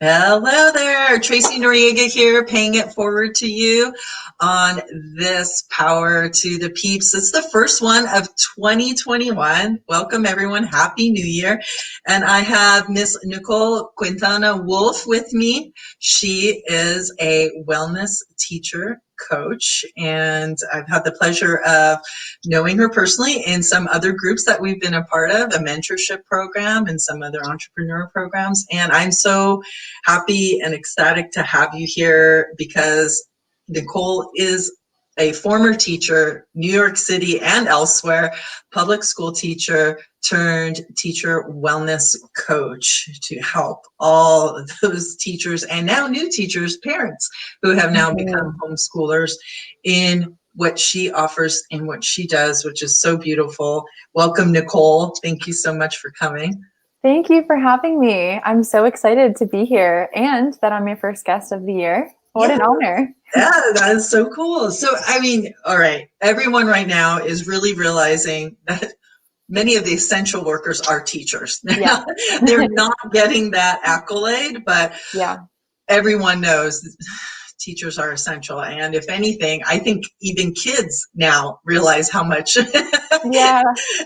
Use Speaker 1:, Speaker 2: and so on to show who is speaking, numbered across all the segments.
Speaker 1: Hello there, Tracey Noriega here, paying it forward to you on this Power to the Peeps. It's the first one of 2021. Welcome everyone, Happy New Year. And I have Miss Nicole Quintana-Wolf with me. She is a wellness teacher coach, and I've had the pleasure of knowing her personally in some other groups that we've been a part of, a mentorship program and some other entrepreneur programs. And I'm so happy and ecstatic to have you here because Nicole is a former teacher, New York City and elsewhere, public school teacher turned teacher wellness coach to help all of those teachers and now new teachers, parents who have now become homeschoolers in what she offers and what she does, which is so beautiful. Welcome, Nicole. Thank you so much for coming.
Speaker 2: Thank you for having me. I'm so excited to be here and that I'm your first guest of the year. What an honor.
Speaker 1: Yeah, that is so cool. So, I mean, all right, everyone right now is really realizing that many of the essential workers are teachers.
Speaker 2: Yeah.
Speaker 1: They're not getting that accolade, but
Speaker 2: yeah,
Speaker 1: everyone knows teachers are essential. And if anything, I think even kids now realize how much
Speaker 2: yeah,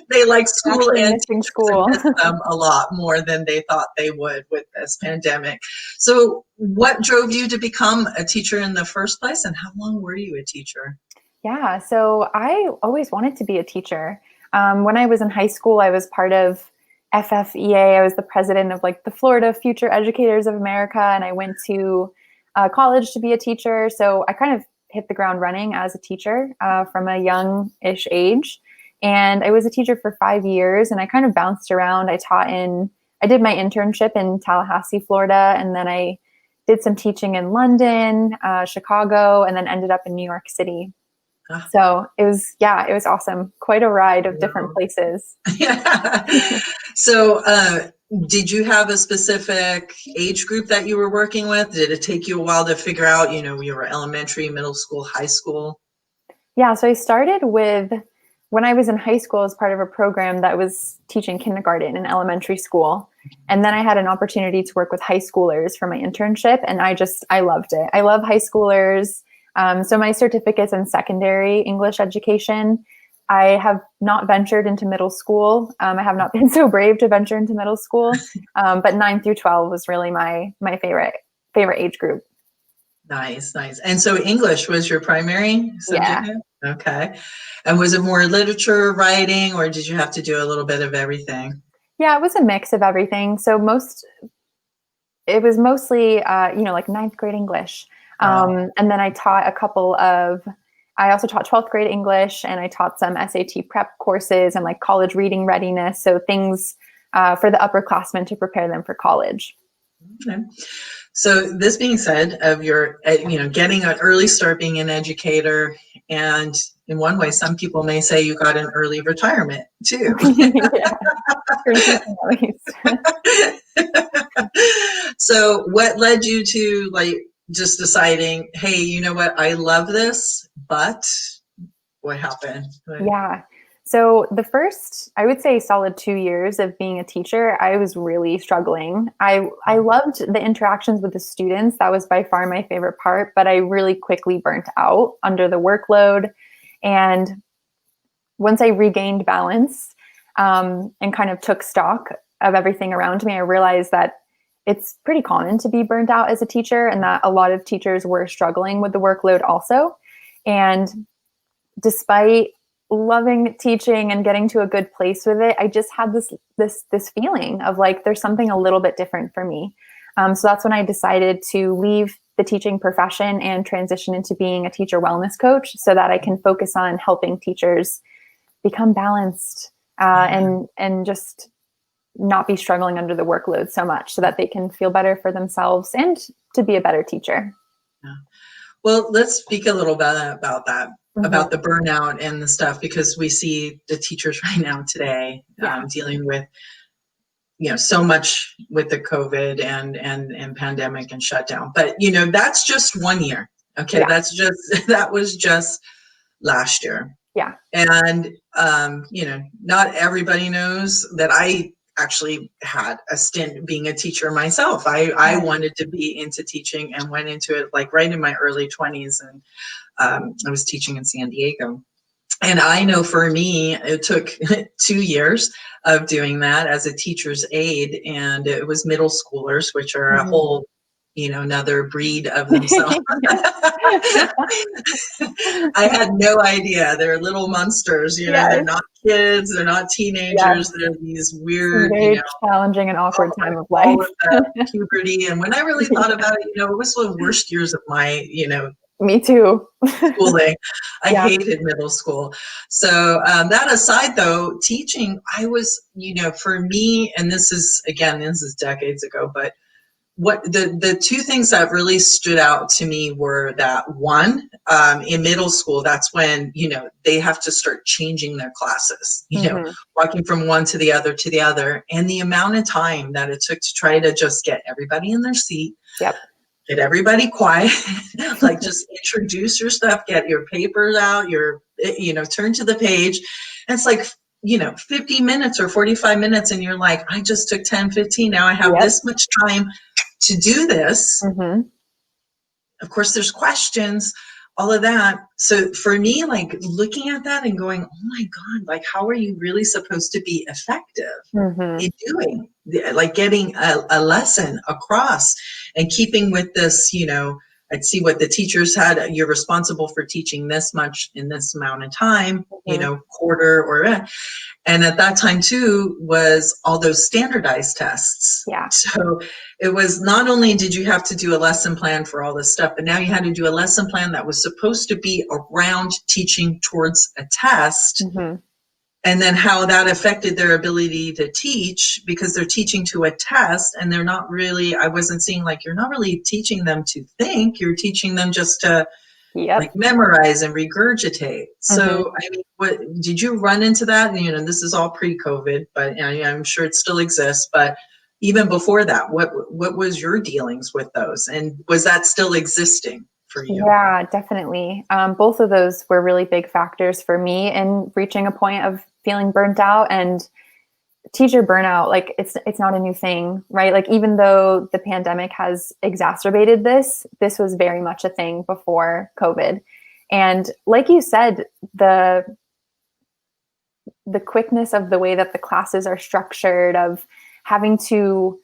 Speaker 1: they like school and
Speaker 2: missing school.
Speaker 1: miss them a lot more than they thought they would with this pandemic. So what drove you to become a teacher in the first place, and how long were you a teacher?
Speaker 2: Yeah, so I always wanted to be a teacher. When I was in high school, I was part of FFEA. I was the president of like the Florida Future Educators of America, and I went to college to be a teacher. So I kind of hit the ground running as a teacher from a young-ish age. And I was a teacher for 5 years, and I kind of bounced around. I did my internship in Tallahassee, Florida, and then I did some teaching in London, Chicago, and then ended up in New York City. So it was awesome. Quite a ride of different places.
Speaker 1: Yeah. So did you have a specific age group that you were working with? Did it take you a while to figure out, you were elementary, middle school, high school?
Speaker 2: Yeah, so I started when I was in high school as part of a program that was teaching kindergarten and elementary school. And then I had an opportunity to work with high schoolers for my internship, and I loved it. I love high schoolers. So my certificate's in secondary English education. I have not ventured into middle school. I have not been so brave to venture into middle school, but 9 through 12 was really my favorite age group.
Speaker 1: Nice. And so English was your primary subject?
Speaker 2: Yeah.
Speaker 1: Okay. And was it more literature, writing, or did you have to do a little bit of everything?
Speaker 2: Yeah, it was a mix of everything. So it was mostly, like 9th grade English. And then I also taught 12th grade English, and I taught some SAT prep courses and like college reading readiness. So things for the upperclassmen to prepare them for college.
Speaker 1: Okay. So this being said, of your, getting an early start being an educator, and in one way, some people may say you got an early retirement too. So what led you to just deciding, hey, you know what, I love this, but what happened?
Speaker 2: Yeah. So the first, I would say, solid 2 years of being a teacher, I was really struggling. I loved the interactions with the students. That was by far my favorite part, but I really quickly burnt out under the workload. And once I regained balance and kind of took stock of everything around me, I realized that it's pretty common to be burnt out as a teacher, and that a lot of teachers were struggling with the workload also. And despite loving teaching and getting to a good place with it, I just had this feeling of like there's something a little bit different for me. So that's when I decided to leave the teaching profession and transition into being a teacher wellness coach, so that I can focus on helping teachers become balanced and just not be struggling under the workload so much, so that they can feel better for themselves and to be a better teacher.
Speaker 1: Yeah. Well, let's speak a little bit about that. Mm-hmm. About the burnout and the stuff, because we see the teachers right now today dealing with, so much with the COVID and pandemic and shutdown. But, that's just 1 year. Okay. Yeah. That was just last year.
Speaker 2: Yeah.
Speaker 1: And, not everybody knows that I actually had a stint being a teacher myself. I wanted to be into teaching and went into it like right in my early 20s. And I was teaching in San Diego. And I know for me, it took 2 years of doing that as a teacher's aide. And it was middle schoolers, which are a whole, another breed of themselves. I had no idea. They're little monsters, they're not kids, they're not teenagers. They're these weird,
Speaker 2: very challenging and awkward time of life.
Speaker 1: All of that puberty. And when I really thought about it, it was the worst years of my,
Speaker 2: me too.
Speaker 1: schooling. I hated middle school. So that aside, though, teaching, I was, for me, and this is decades ago, but what the two things that really stood out to me were that one, in middle school, that's when, they have to start changing their classes, walking from one to the other, and the amount of time that it took to try to just get everybody in their seat. Get everybody quiet, like just introduce your stuff, get your papers out, turn to the page. And it's like, 50 minutes or 45 minutes. And you're like, I just took 10, 15. Now I have this much time to do this. Of course, there's questions, all of that. So for me, like looking at that and going, oh my God, like how are you really supposed to be effective in doing, like getting a lesson across and keeping with this, I'd see what the teachers had. You're responsible for teaching this much in this amount of time, quarter or, and at that time too was all those standardized tests. So it was not only did you have to do a lesson plan for all this stuff, but now you had to do a lesson plan that was supposed to be around teaching towards a test. And then how that affected their ability to teach, because they're teaching to a test and they're not really, I wasn't seeing like, you're not really teaching them to think, you're teaching them just to like memorize and regurgitate. So, I mean, what did you run into that? And, this is all pre-COVID, but I'm sure it still exists. But even before that, what was your dealings with those? And was that still existing for you?
Speaker 2: Yeah, definitely. Both of those were really big factors for me in reaching a point of feeling burnt out. And teacher burnout, like it's not a new thing, right? Like even though the pandemic has exacerbated this was very much a thing before COVID. And like you said, the quickness of the way that the classes are structured, of having to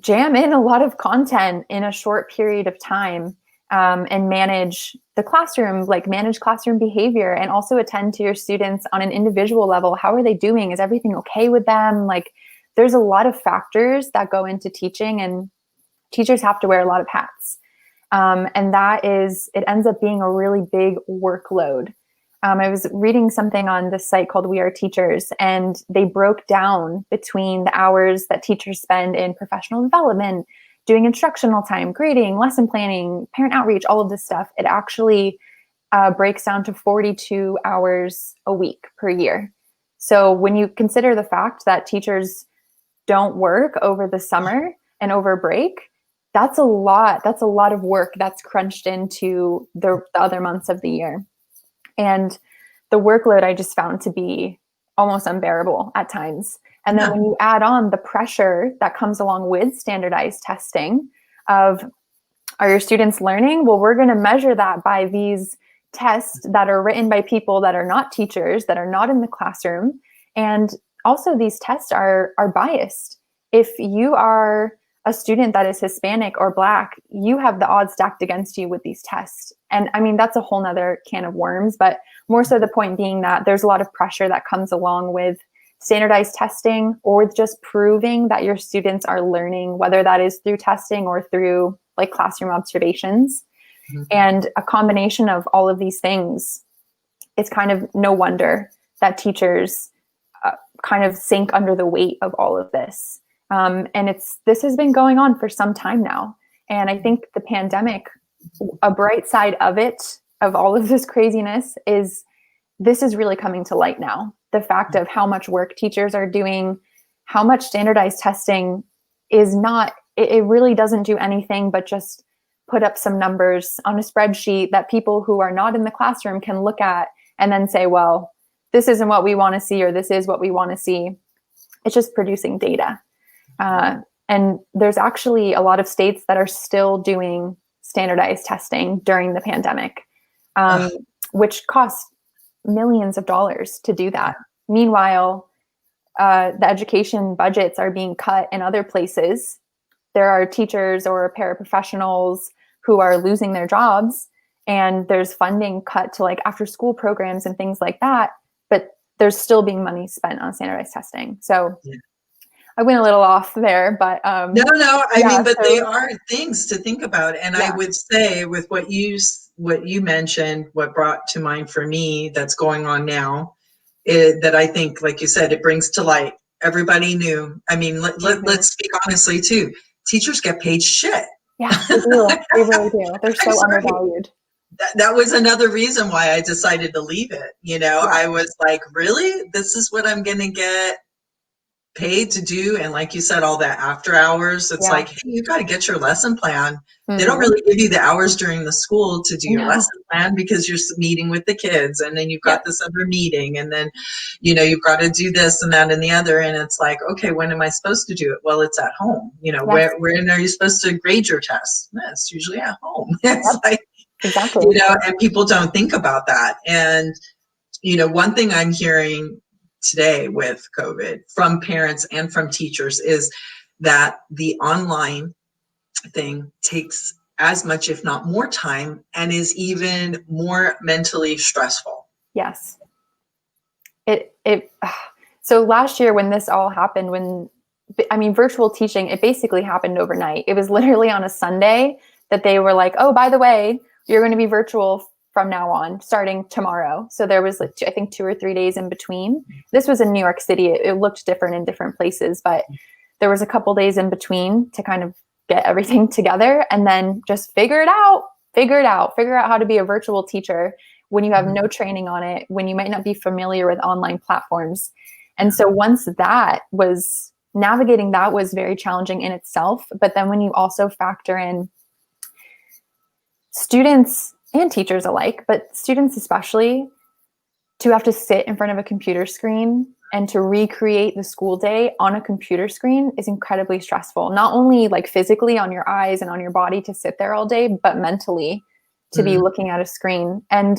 Speaker 2: jam in a lot of content in a short period of time, and manage the classroom, like manage classroom behavior, and also attend to your students on an individual level. How are they doing? Is everything okay with them? Like there's a lot of factors that go into teaching, and teachers have to wear a lot of hats. And it ends up being a really big workload. I was reading something on this site called We Are Teachers, and they broke down between the hours that teachers spend in professional development, doing instructional time, grading, lesson planning, parent outreach, all of this stuff. It actually breaks down to 42 hours a week per year. So when you consider the fact that teachers don't work over the summer and over break, that's a lot of work that's crunched into the other months of the year. And the workload I just found to be almost unbearable at times. And then when you add on the pressure that comes along with standardized testing of, are your students learning? Well, we're going to measure that by these tests that are written by people that are not teachers, that are not in the classroom. And also these tests are biased. If you are a student that is Hispanic or Black, you have the odds stacked against you with these tests. And I mean, that's a whole nother can of worms, but more so the point being that there's a lot of pressure that comes along with standardized testing, or just proving that your students are learning, whether that is through testing or through like classroom observations. And a combination of all of these things, it's kind of no wonder that teachers kind of sink under the weight of all of this. And this has been going on for some time now. And I think the pandemic, a bright side of it, of all of this craziness, is this is really coming to light now. The fact of how much work teachers are doing, how much standardized testing is not, it really doesn't do anything but just put up some numbers on a spreadsheet that people who are not in the classroom can look at and then say, well, this isn't what we want to see, or this is what we want to see. It's just producing data. And there's actually a lot of states that are still doing standardized testing during the pandemic, which costs millions of dollars to do that. Meanwhile, the education budgets are being cut in other places. There are teachers or paraprofessionals who are losing their jobs, and there's funding cut to like after school programs and things like that. But there's still being money spent on standardized testing. So I went a little off there, but
Speaker 1: no, I mean, but they are things to think about. And I would say with what you mentioned, what brought to mind for me that's going on now, that I think, like you said, it brings to light. Everybody knew. I mean, let's speak honestly too. Teachers get paid shit.
Speaker 2: Yeah, they do. They really do. They're so undervalued.
Speaker 1: That was another reason why I decided to leave it. You know, I was like, really? This is what I'm going to get paid to do? And like you said, all that after hours, it's like, hey, you got to get your lesson plan. They don't really give you the hours during the school to do your lesson plan because you're meeting with the kids, and then you've got this other meeting, and then, you know, you've got to do this and that and the other. And it's like, okay, when am I supposed to do it? Well, it's at home. You know, when are you supposed to grade your tests? It's usually at home. It's like, you know, and people don't think about that. And, you know, one thing I'm hearing today with COVID from parents and from teachers is that the online thing takes as much, if not more time, and is even more mentally stressful.
Speaker 2: Yes. So last year when this all happened, virtual teaching, it basically happened overnight. It was literally on a Sunday that they were like, oh, by the way, you're going to be virtual from now on, starting tomorrow. So there was, like, I think 2 or 3 days in between. This was in New York City. It looked different in different places, but there was a couple days in between to kind of get everything together, and then just figure out how to be a virtual teacher when you have no training on it, when you might not be familiar with online platforms. And so once navigating that was very challenging in itself. But then when you also factor in students and teachers alike, but students especially, to have to sit in front of a computer screen and to recreate the school day on a computer screen is incredibly stressful. Not only like physically on your eyes and on your body to sit there all day, but mentally to be looking at a screen. And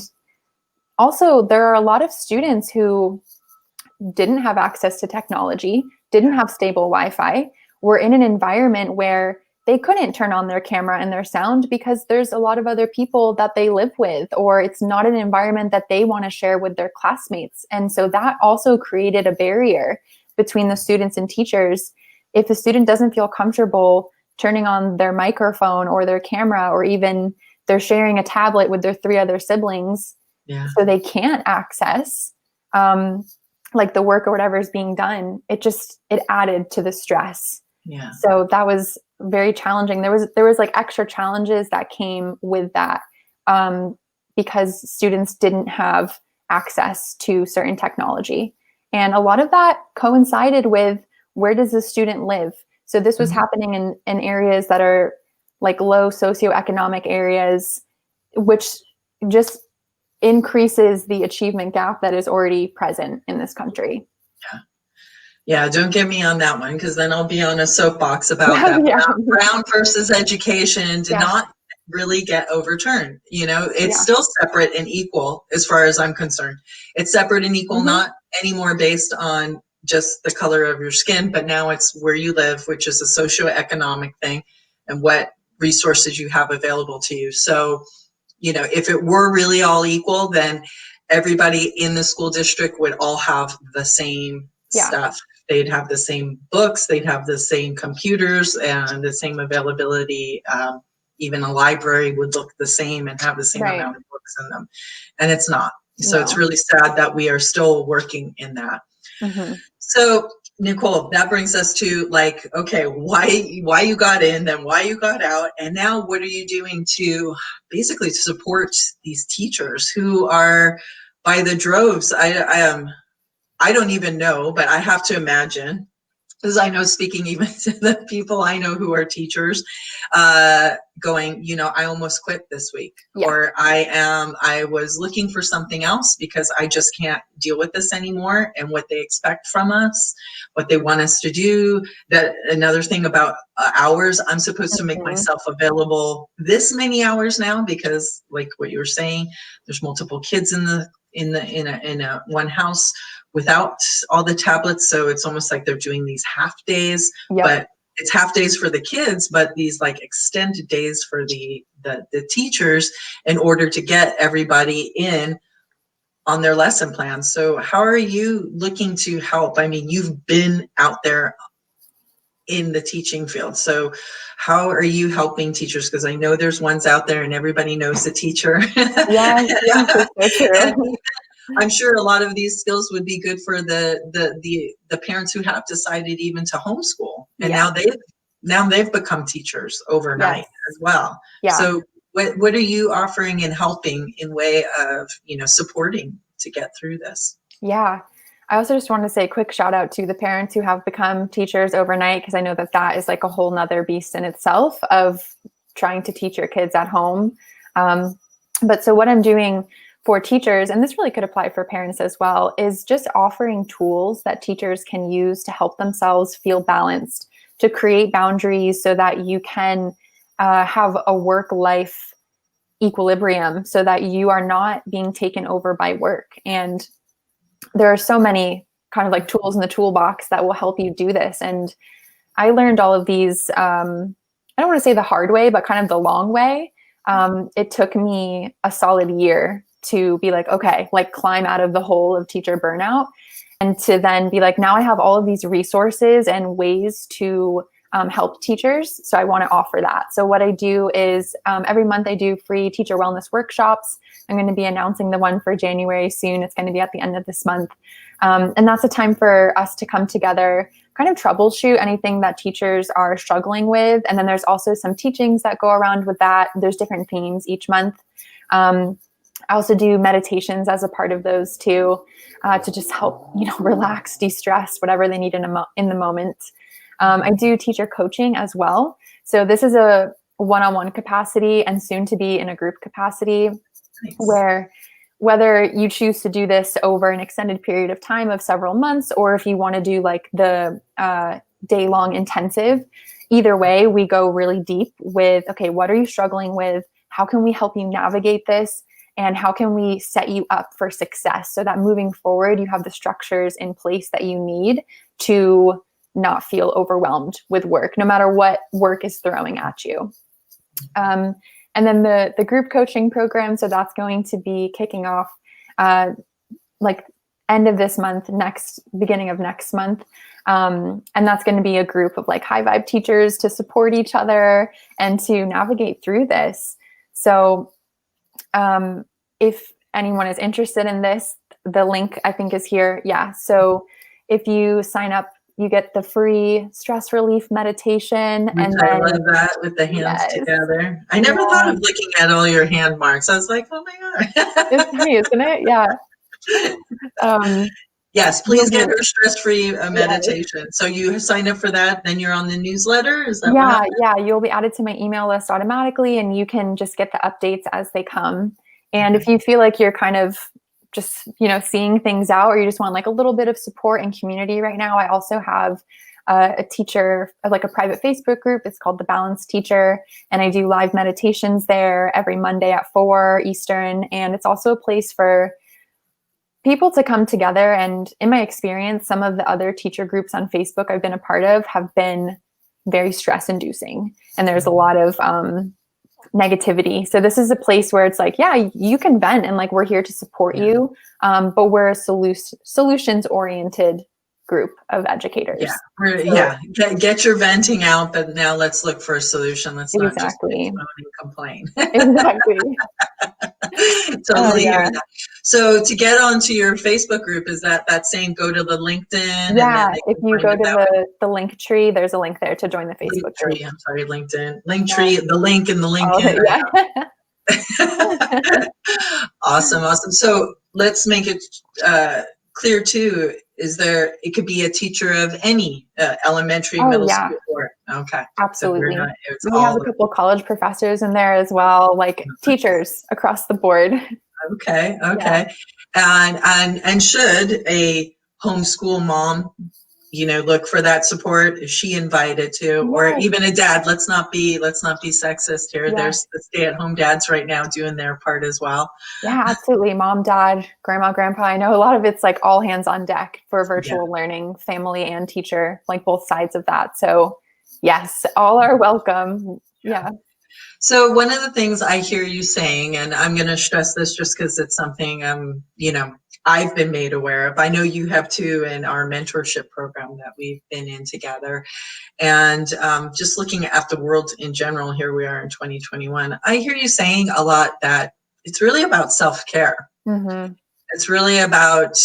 Speaker 2: also there are a lot of students who didn't have access to technology, didn't have stable Wi-Fi, were in an environment where they couldn't turn on their camera and their sound because there's a lot of other people that they live with, or it's not an environment that they want to share with their classmates. And so that also created a barrier between the students and teachers. If a student doesn't feel comfortable turning on their microphone or their camera, or even they're sharing a tablet with their 3 other siblings, so they can't access like the work or whatever is being done, it added to the stress.
Speaker 1: Yeah.
Speaker 2: So that was very challenging. There was like extra challenges that came with that because students didn't have access to certain technology. And a lot of that coincided with, where does the student live? So this was happening in areas that are like low socioeconomic areas, which just increases the achievement gap that is already present in this country.
Speaker 1: Yeah, don't get me on that one, because then I'll be on a soapbox about that. Brown versus education did not really get overturned. You know, it's still separate and equal as far as I'm concerned. It's separate and equal, not anymore based on just the color of your skin, but now it's where you live, which is a socioeconomic thing, and what resources you have available to you. So, you know, if it were really all equal, then everybody in the school district would all have the same stuff. They'd have the same books, they'd have the same computers and the same availability. Even a library would look the same and have the same amount of books in them. And it's not. So it's really sad that we are still working in that. So Nicole, that brings us to like, okay, why you got in, then why you got out, and now what are you doing to basically support these teachers who are by the droves? I don't even know, but I have to imagine As I know, speaking even to the people I know who are teachers, going, I almost quit this week,
Speaker 2: Yeah.
Speaker 1: or I was looking for something else because I just can't deal with this anymore, and what they expect from us, what they want us to do. That another thing about hours, I'm supposed to make myself available this many hours now because, like what you were saying, there's multiple kids in a one house without all the tablets, so it's almost like they're doing these half days.
Speaker 2: Yep.
Speaker 1: But it's half days for the kids, but these like extended days for the teachers, in order to get everybody in on their lesson plans. So how are you looking to help? I mean, you've been out there in the teaching field, so how are you helping teachers? Because I know there's ones out there and everybody knows the teacher.
Speaker 2: Yes, it's so true.
Speaker 1: I'm sure a lot of these skills would be good for the parents who have decided even to homeschool, and now they've become teachers overnight as well.
Speaker 2: Yeah.
Speaker 1: So what are you offering and helping in way of supporting to get through this?
Speaker 2: Yeah. I also just want to say a quick shout out to the parents who have become teachers overnight, because I know that is like a whole nother beast in itself of trying to teach your kids at home. But so what I'm doing for teachers, and this really could apply for parents as well, is just offering tools that teachers can use to help themselves feel balanced, to create boundaries so that you can have a work-life equilibrium, so that you are not being taken over by work. And there are so many kind of like tools in the toolbox that will help you do this. And I learned all of these, I don't want to say the hard way, but kind of the long way. It took me a solid year to be like, okay, like climb out of the hole of teacher burnout, and to then be like, now I have all of these resources and ways to help teachers. So I want to offer that. So what I do is every month I do free teacher wellness workshops. I'm going to be announcing the one for January soon. It's going to be at the end of this month. And that's a time for us to come together, kind of troubleshoot anything that teachers are struggling with. And then there's also some teachings that go around with that. There's different themes each month. I also do meditations as a part of those too, to just help, relax, de-stress, whatever they need in the moment. I do teacher coaching as well. So this is a one-on-one capacity and soon to be in a group capacity. Nice. Where whether you choose to do this over an extended period of time of several months, or if you want to do like the day-long intensive, either way, we go really deep with, okay, what are you struggling with? How can we help you navigate this? And how can we set you up for success so that moving forward, you have the structures in place that you need to not feel overwhelmed with work, no matter what work is throwing at you. And then the group coaching program, so that's going to be kicking off like end of this month, beginning of next month. And that's going to be a group of like high vibe teachers to support each other and to navigate through this. So if anyone is interested in this, the link I think is here. Yeah. So if you sign up, you get the free stress relief meditation. And
Speaker 1: I love that with the hands together. I never thought of looking at all your hand marks. I was like, oh my God.
Speaker 2: It's funny, isn't it? Yeah.
Speaker 1: Yes, please get her stress-free meditation. Yes. So you sign up for that, then you're on the newsletter? Is that what?
Speaker 2: Yeah. You'll be added to my email list automatically, and you can just get the updates as they come. And if you feel like you're kind of just, seeing things out, or you just want like a little bit of support and community right now, I also have a teacher, like a private Facebook group. It's called The Balanced Teacher. And I do live meditations there every Monday at 4 Eastern. And it's also a place for people to come together. And in my experience, some of the other teacher groups on Facebook I've been a part of have been very stress inducing. And there's a lot of negativity. So this is a place where it's like, yeah, you can vent, and like, we're here to support you. But we're a solutions oriented group of educators.
Speaker 1: Get your venting out, but now let's look for a solution. Let's not just complain.
Speaker 2: Exactly.
Speaker 1: Totally hear that. So to get onto your Facebook group, is that same, go to the LinkedIn?
Speaker 2: Yeah, if you go to the link tree, there's a link there to join the Facebook group.
Speaker 1: I'm sorry, LinkedIn. Link tree, the link in the link. Awesome. So let's make it clear too, it could be a teacher of any elementary,
Speaker 2: Oh
Speaker 1: middle
Speaker 2: yeah,
Speaker 1: school, or okay. So we're
Speaker 2: absolutely.
Speaker 1: not, it's
Speaker 2: We have a
Speaker 1: all
Speaker 2: couple college professors in there as well, like teachers across the board.
Speaker 1: okay,
Speaker 2: Yeah.
Speaker 1: okay. And should a homeschool mom, look for that support? Is she invited to, or
Speaker 2: Yes.
Speaker 1: even a dad? Let's not be sexist here.
Speaker 2: Yes.
Speaker 1: There's the stay-at-home dads right now doing their part as well.
Speaker 2: Yeah, absolutely. Mom, dad, grandma, grandpa. I know a lot of it's like all hands on deck for
Speaker 1: Yeah.
Speaker 2: virtual learning, family and teacher, like both sides of that. So, yes, all are welcome. Yeah.
Speaker 1: So one of the things I hear you saying, and I'm going to stress this just because it's something I've been made aware of. I know you have too in our mentorship program that we've been in together. And just looking at the world in general, here we are in 2021. I hear you saying a lot that it's really about self-care.
Speaker 2: Mm-hmm.
Speaker 1: It's really about,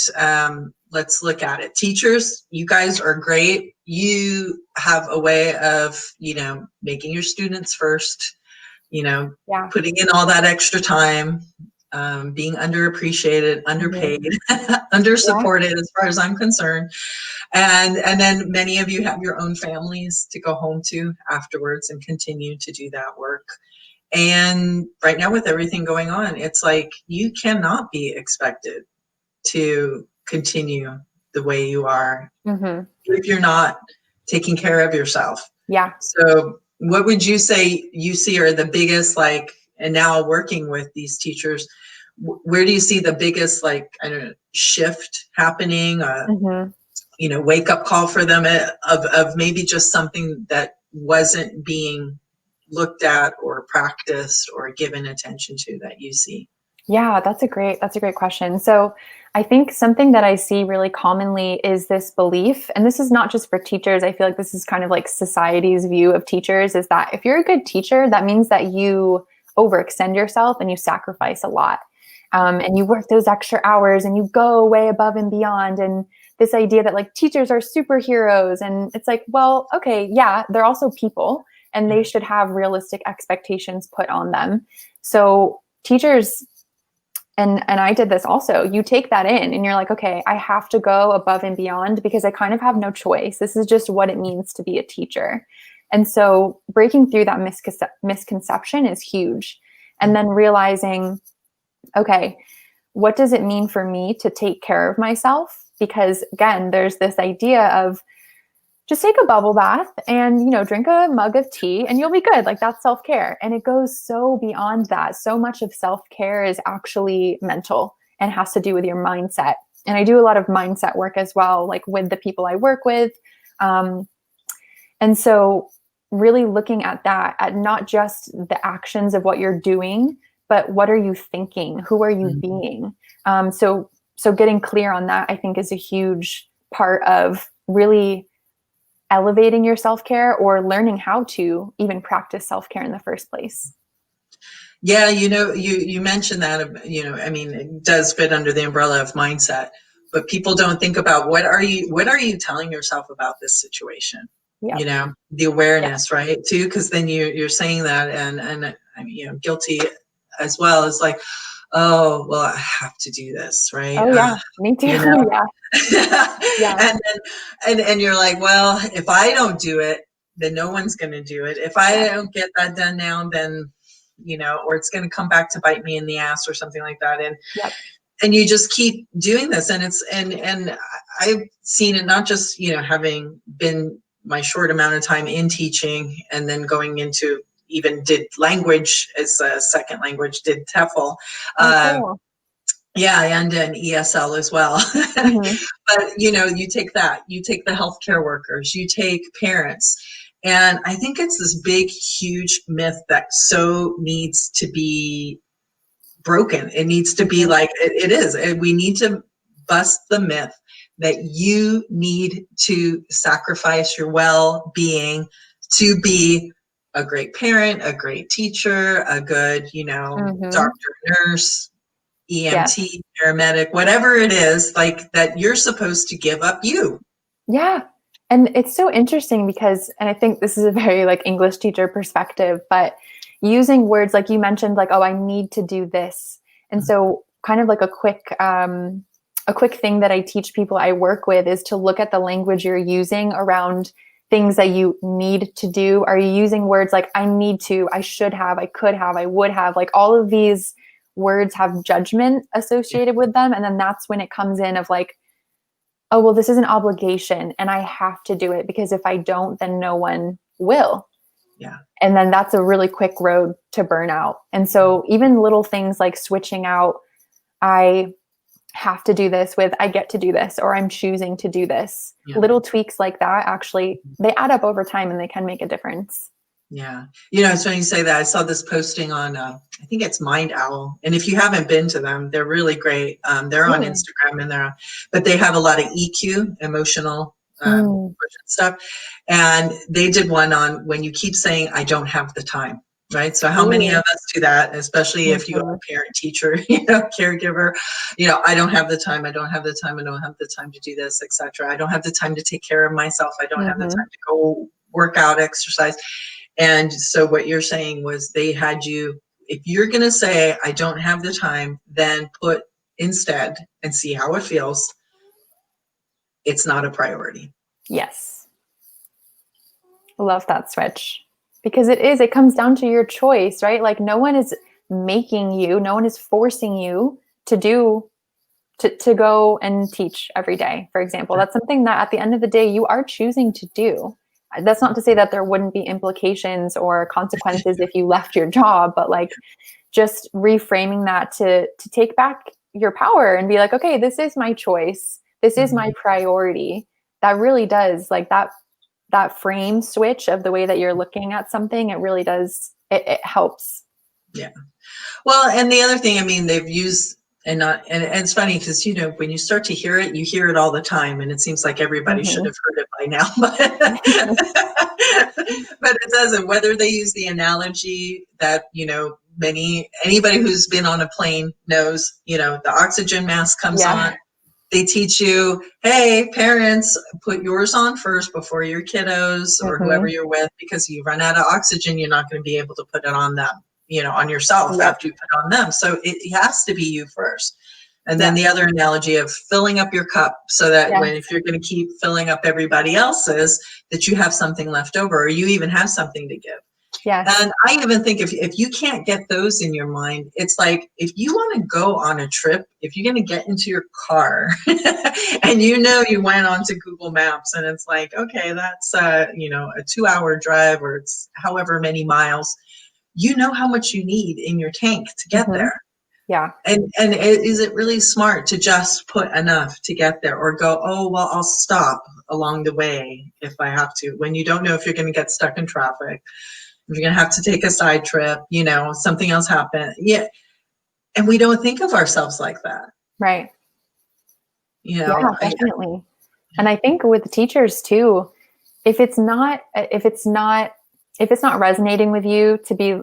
Speaker 1: let's look at it. Teachers, you guys are great. You have a way of, making your students first,
Speaker 2: Yeah.
Speaker 1: putting in all that extra time, being underappreciated, underpaid,
Speaker 2: Yeah.
Speaker 1: undersupported as far as I'm concerned. And then many of you have your own families to go home to afterwards and continue to do that work. And right now with everything going on, it's like you cannot be expected to continue the way you are
Speaker 2: Mm-hmm.
Speaker 1: if you're not taking care of yourself.
Speaker 2: Yeah.
Speaker 1: So what would you say you see are the biggest, and now working with these teachers, where do you see the biggest, I don't know, shift happening,
Speaker 2: Mm-hmm.
Speaker 1: wake up call for them of maybe just something that wasn't being looked at or practiced or given attention to that you see?
Speaker 2: Yeah, that's a great question. So I think something that I see really commonly is this belief, and this is not just for teachers. I feel like this is kind of like society's view of teachers, is that if you're a good teacher, that means that you overextend yourself and you sacrifice a lot. And you work those extra hours and you go way above and beyond. And this idea that like teachers are superheroes. And it's like, well, okay, yeah, they're also people and they should have realistic expectations put on them. So teachers, and I did this also, you take that in and you're like, okay, I have to go above and beyond because I kind of have no choice. This is just what it means to be a teacher. And so breaking through that misconception is huge. And then realizing, okay, what does it mean for me to take care of myself? Because again, there's this idea of just take a bubble bath and, drink a mug of tea and you'll be good. Like that's self-care. And it goes so beyond that. So much of self-care is actually mental and has to do with your mindset. And I do a lot of mindset work as well, like with the people I work with. And so really looking at that, at not just the actions of what you're doing, but what are you thinking? Who are you being? So getting clear on that, I think, is a huge part of really elevating your self-care or learning how to even practice self-care in the first place.
Speaker 1: Yeah, you mentioned that, it does fit under the umbrella of mindset, but people don't think about what are you telling yourself about this situation?
Speaker 2: Yep.
Speaker 1: The awareness, right? Too, because then you're saying that, and I'm guilty as well. It's like, oh, well, I have to do this, right?
Speaker 2: Oh yeah, me too. Yeah. Yeah.
Speaker 1: And you're like, well, if I don't do it, then no one's going to do it. If I don't get that done now, then, or it's going to come back to bite me in the ass or something like that.
Speaker 2: Yep.
Speaker 1: And you just keep doing this. And and I've seen it not just, having been my short amount of time in teaching and then going into even did language as a second language, did TEFL.
Speaker 2: Oh, cool.
Speaker 1: Yeah, and an ESL as well.
Speaker 2: Mm-hmm.
Speaker 1: But you take the healthcare workers, you take parents. And I think it's this big, huge myth that so needs to be broken. It needs to be like, it is. We need to bust the myth that you need to sacrifice your well-being to be a great parent, a great teacher, a good, doctor, nurse, EMT, paramedic, whatever it is, like that you're supposed to give up you.
Speaker 2: Yeah. And it's so interesting because, and I think this is a very like English teacher perspective, but using words like you mentioned, like, oh, I need to do this. And so kind of like a quick a quick thing that I teach people I work with is to look at the language you're using around things that you need to do. Are you using words like I need to, I should have, I could have, I would have? Like all of these words have judgment associated with them. And then that's when it comes in of like, oh, well, this is an obligation and I have to do it because if I don't, then no one will.
Speaker 1: Yeah.
Speaker 2: And then that's a really quick road to burnout. And so even little things like switching out, I have to do this with I get to do this, or I'm choosing to do this. Yeah. Little tweaks like that, actually, they add up over time and they can make a difference.
Speaker 1: Yeah. You know, it's funny you say that. I saw this posting on, I think it's Mind Owl. And if you haven't been to them, they're really great. They're on Instagram and but they have a lot of EQ, emotional stuff. And they did one on when you keep saying, I don't have the time. Right. So how many of us do that, especially if you are a parent, teacher, caregiver, I don't have the time. I don't have the time. I don't have the time to do this, etc. I don't have the time to take care of myself. I don't have the time to go work out, exercise. And so what you're saying was they had you, if you're going to say, I don't have the time, then put instead and see how it feels. It's not a priority.
Speaker 2: Yes. Love that switch. Because it comes down to your choice, right? Like no one is making you, no one is forcing you to go and teach every day, for example. That's something that at the end of the day, you are choosing to do. That's not to say that there wouldn't be implications or consequences if you left your job, but like just reframing that to take back your power and be like, okay, this is my choice. This is my priority. That really does like that frame switch of the way that you're looking at something. It really does. It helps. Yeah.
Speaker 1: Well, and the other thing, I mean, they've used and it's funny because, when you start to hear it, you hear it all the time. And it seems like everybody should have heard it by now, but it doesn't. Whether they use the analogy that, anybody who's been on a plane knows, the oxygen mask comes on. They teach you, hey, parents, put yours on first before your kiddos or whoever you're with, because you run out of oxygen, you're not going to be able to put it on them, on yourself after you put it on them. So it has to be you first. And then the other analogy of filling up your cup so that if you're going to keep filling up everybody else's, that you have something left over or you even have something to give.
Speaker 2: Yes.
Speaker 1: And I even think if you can't get those in your mind, it's like if you want to go on a trip, if you're going to get into your car and you went onto Google Maps and it's like, okay, that's a 2-hour drive or it's however many miles, you know how much you need in your tank to get there.
Speaker 2: Yeah.
Speaker 1: And is it really smart to just put enough to get there or go, oh, well, I'll stop along the way if I have to, when you don't know if you're going to get stuck in traffic. You're going to have to take a side trip, something else happened. Yeah. And we don't think of ourselves like that.
Speaker 2: Right. Yeah, definitely. And I think with teachers too, if it's not resonating with you to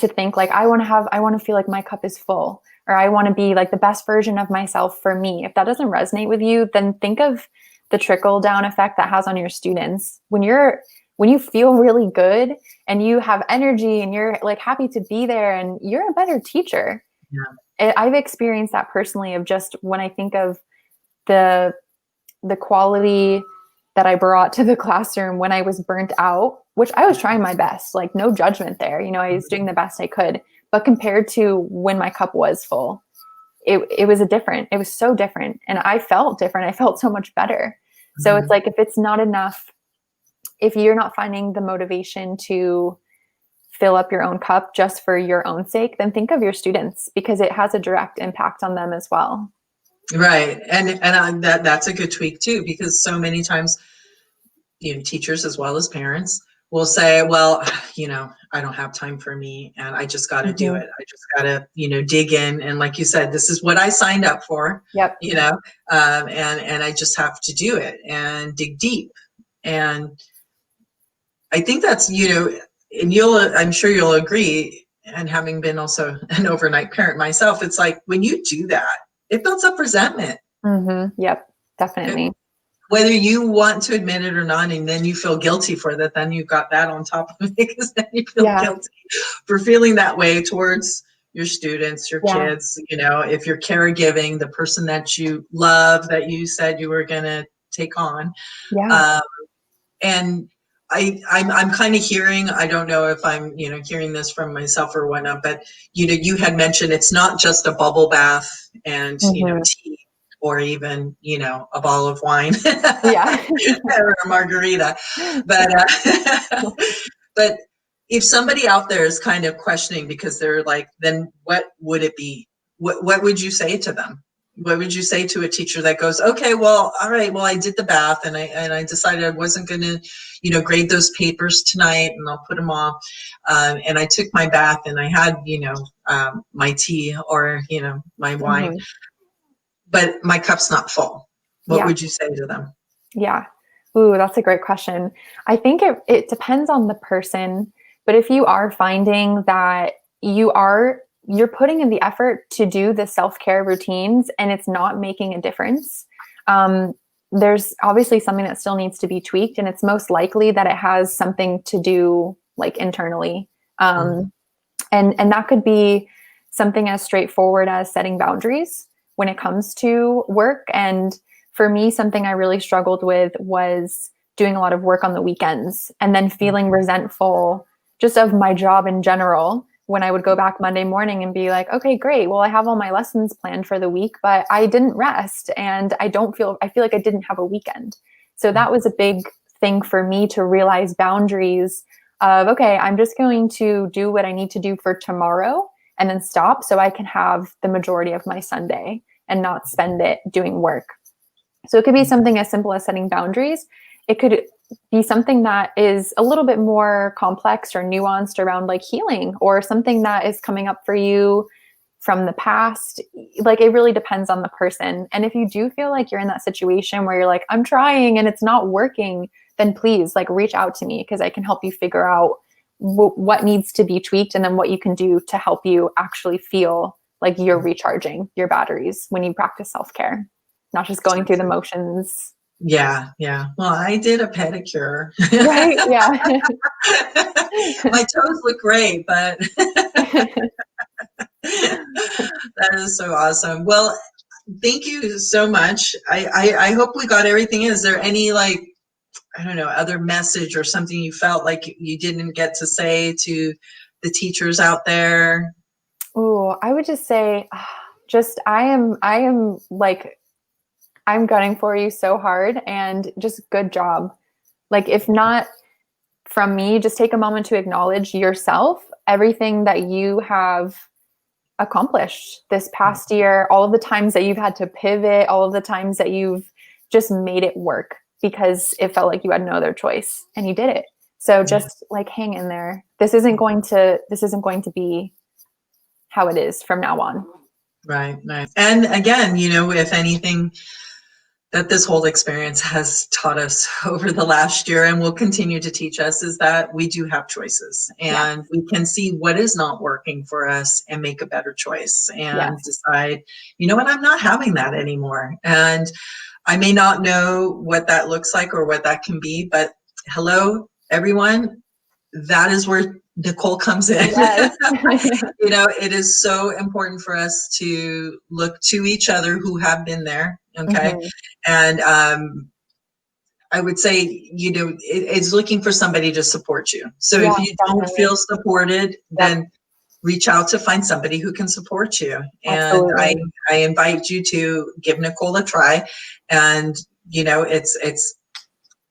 Speaker 2: think like, I want to feel like my cup is full, or I want to be like the best version of myself for me. If that doesn't resonate with you, then think of the trickle down effect that has on your students. When you feel really good and you have energy and you're like happy to be there and you're a better teacher. Yeah. I've experienced that personally of just when I think of the quality that I brought to the classroom when I was burnt out, which I was trying my best, like no judgment there. I was doing the best I could, but compared to when my cup was full, it was so different. And I felt different. I felt so much better. So it's like, if it's not enough, if you're not finding the motivation to fill up your own cup just for your own sake, then think of your students, because it has a direct impact on them as well.
Speaker 1: Right. And that's a good tweak too, because so many times, teachers as well as parents will say, well, I don't have time for me and I just got to do it. I just got to, dig in. And like you said, this is what I signed up for, and I just have to do it and dig deep. And I think that's, and I'm sure you'll agree, and having been also an overnight parent myself, it's like when you do that, it builds up resentment.
Speaker 2: Yep, definitely.
Speaker 1: Whether you want to admit it or not, and then you feel guilty for that, then you've got that on top of it, because then you feel guilty for feeling that way towards your students, your
Speaker 2: Yeah.
Speaker 1: kids, if you're caregiving, the person that you love, that you said you were going to take on.
Speaker 2: Yeah.
Speaker 1: Um, and I'm kind of hearing, I don't know if I'm, hearing this from myself or whatnot, but, you had mentioned it's not just a bubble bath and,
Speaker 2: Mm-hmm.
Speaker 1: tea, or even, a bottle of wine
Speaker 2: Yeah.
Speaker 1: or a margarita. But, but if somebody out there is kind of questioning because they're like, then what would it be? What would you say to them? What would you say to a teacher that goes, okay, well, all right, well, I did the bath and I decided I wasn't going to, grade those papers tonight and I'll put them off. And I took my bath and I had, my tea or, my wine,
Speaker 2: Mm-hmm.
Speaker 1: but my cup's not full. What
Speaker 2: Yeah.
Speaker 1: would you say to them?
Speaker 2: Yeah. Ooh, that's a great question. I think it depends on the person, but if you are finding that you're putting in the effort to do the self-care routines and it's not making a difference, there's obviously something that still needs to be tweaked, and it's most likely that it has something to do like internally. And that could be something as straightforward as setting boundaries when it comes to work. And for me, something I really struggled with was doing a lot of work on the weekends and then feeling resentful just of my job in general when I would go back Monday morning and be like, okay, great. Well, I have all my lessons planned for the week, but I didn't rest and I feel like I didn't have a weekend. So that was a big thing for me to realize boundaries of, okay, I'm just going to do what I need to do for tomorrow and then stop so I can have the majority of my Sunday and not spend it doing work. So it could be something as simple as setting boundaries. It could be something that is a little bit more complex or nuanced around like healing or something that is coming up for you from the past. Like it really depends on the person. And if you do feel like you're in that situation where you're like, I'm trying and it's not working, then please like reach out to me because I can help you figure out what needs to be tweaked and then what you can do to help you actually feel like you're recharging your batteries when you practice self-care, not just going through the motions.
Speaker 1: Yeah. Well, I did a pedicure.
Speaker 2: Right. Yeah.
Speaker 1: My toes look great, but that is so awesome. Well, thank you so much. I hope we got everything. Is there any I don't know, other message or something you felt like you didn't get to say to the teachers out there?
Speaker 2: Oh, I would just say, I am like, I'm gunning for you so hard and just good job. Like, if not from me, just take a moment to acknowledge yourself, everything that you have accomplished this past year, all of the times that you've had to pivot, all of the times that you've just made it work because it felt like you had no other choice and you did it. So just like hang in there. This isn't going to be how it is from now on.
Speaker 1: Right. And again, if anything that this whole experience has taught us over the last year and will continue to teach us is that we do have choices and we can see what is not working for us and make a better choice and decide, what, I'm not having that anymore. And I may not know what that looks like or what that can be, but hello, everyone. That is where Nicole comes in.
Speaker 2: Yes.
Speaker 1: It is so important for us to look to each other who have been there. Okay. Mm-hmm. And I would say, it's looking for somebody to support you. So if you don't feel supported, then reach out to find somebody who can support you. And I invite you to give Nicole a try. And,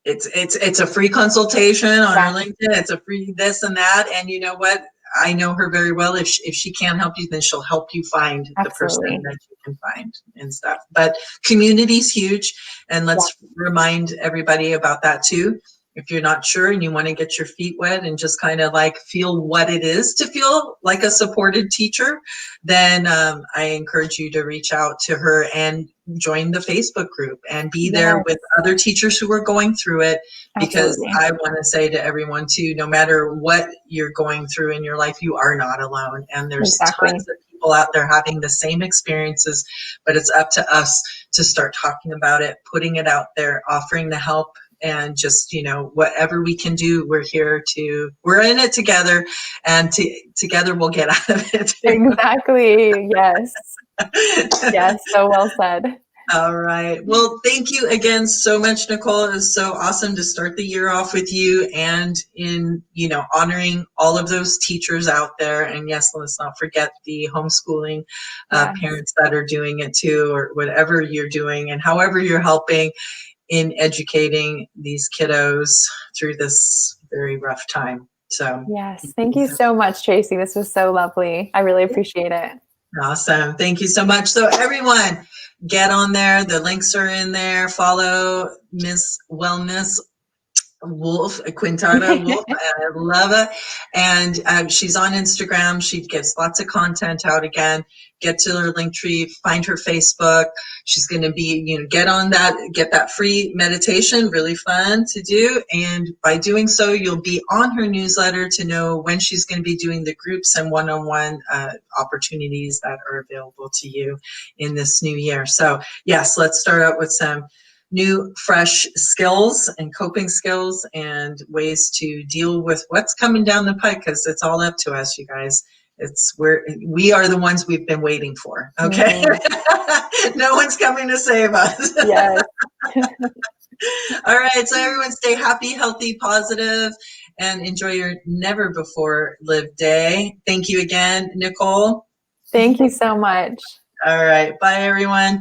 Speaker 1: it's a free consultation on her LinkedIn. It's a free this and that. And you know what? I know her very well. If she can't help you, then she'll help you find the person that you can find and stuff. But community is huge. And let's remind everybody about that too. If you're not sure and you want to get your feet wet and just kind of like feel what it is to feel like a supported teacher, then I encourage you to reach out to her and join the Facebook group and be there with other teachers who are going through it. Because I want to say to everyone too, no matter what you're going through in your life, you are not alone. And there's tons of people out there having the same experiences, but it's up to us to start talking about it, putting it out there, offering the help and just, whatever we can do, we're in it together, and together we'll get out of it.
Speaker 2: Exactly. Yes. Yes. So well said.
Speaker 1: All right. Well, thank you again so much, Nicole. It was so awesome to start the year off with you, and in, honoring all of those teachers out there. And yes, let's not forget the homeschooling parents that are doing it too, or whatever you're doing and however you're helping in educating these kiddos through this very rough time. So
Speaker 2: yes. Thank you so much, Tracey. This was so lovely. I really appreciate it.
Speaker 1: Awesome. Thank you so much. So everyone, get on there. The links are in there. Follow Miss Wellness Wolf, Quintana-Wolf. I love it. And she's on Instagram. She gets lots of content out. Again, get to her link tree, find her Facebook. She's going to be, get on that, get that free meditation, really fun to do. And by doing so, you'll be on her newsletter to know when she's going to be doing the groups and one-on-one opportunities that are available to you in this new year. So yes, let's start out with some new, fresh skills and coping skills and ways to deal with what's coming down the pike, because it's all up to us, you guys. We are the ones we've been waiting for. Okay. Mm-hmm. No one's coming to save us.
Speaker 2: Yes.
Speaker 1: All right. So everyone stay happy, healthy, positive, and enjoy your never before lived day. Thank you again, Nicole.
Speaker 2: Thank you so much.
Speaker 1: All right. Bye, everyone.